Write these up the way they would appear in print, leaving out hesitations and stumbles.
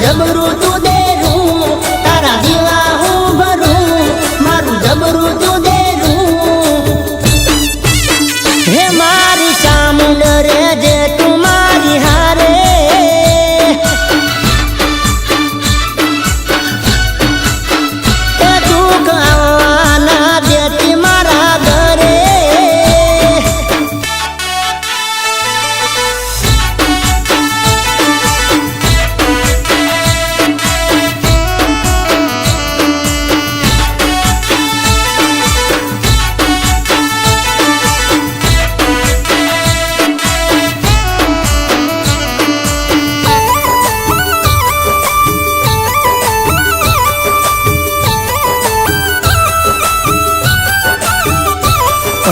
જબરું તું દેરું તારા દીવા હું ભરું મારું જબરું તું દેરું હે મારી ચામુંડ રે જે તું મારી હારે તું ગાવાના દેતી મારા ઘરે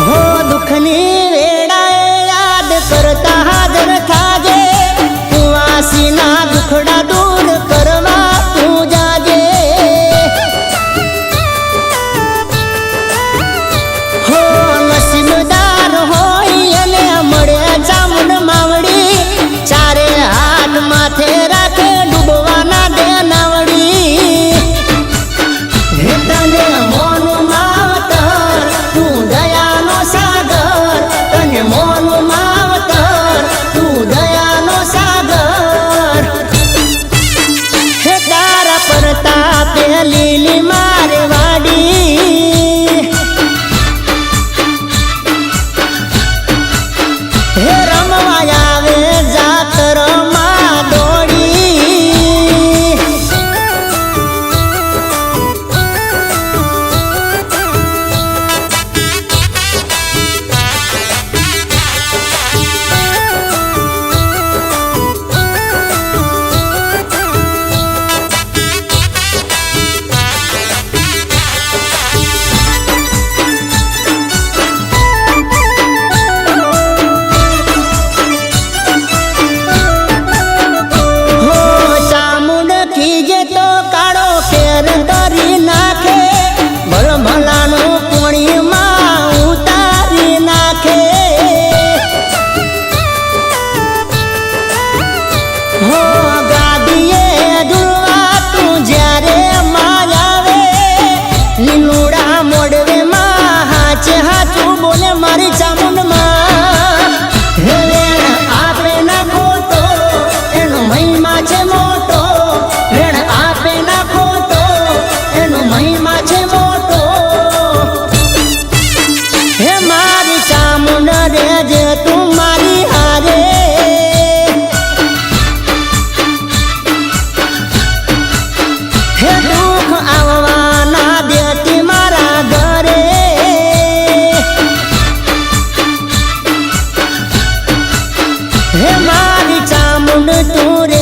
હો દુઃખની વેળાએ યાદ કરતા હાજર થાજે તું વાસીના દુખડા દૂર કરવા તું જાજે હો નસીબદાર હોય અને મળે ચામુંડ માવડી ચારે હાથ માથે રાખે ડૂબવાના દે નાવડી હે તને મોનું માવતર તું દયાનો સાગર તને મોનું માવતર તું દયાનો સાગર હે તારા પ્રતાપે લીલી મારે વાડી હે રમવા આવે જાતરમાં દોડી કરી નાખે ભલભલાનું પુણ્યમાં ઉતારી નાખે હો ગાદીએ ઝૂલવા તું જ્યારે માં આવે લીલુડા મોડવે માં હાચે હાચું બોલે મારી ચામુંડમાં વેણ આપે ના ખોટો એનો મહિમા છે મોટો વેણ આપે ના ખોટો એનો મહિમા છે મોટો હે મારી ચામુંડ રે જે તું મારી હારે હે દુઃખ આવવાના દેતી મારા ઘરે હે મારી ચામુંડ તું રે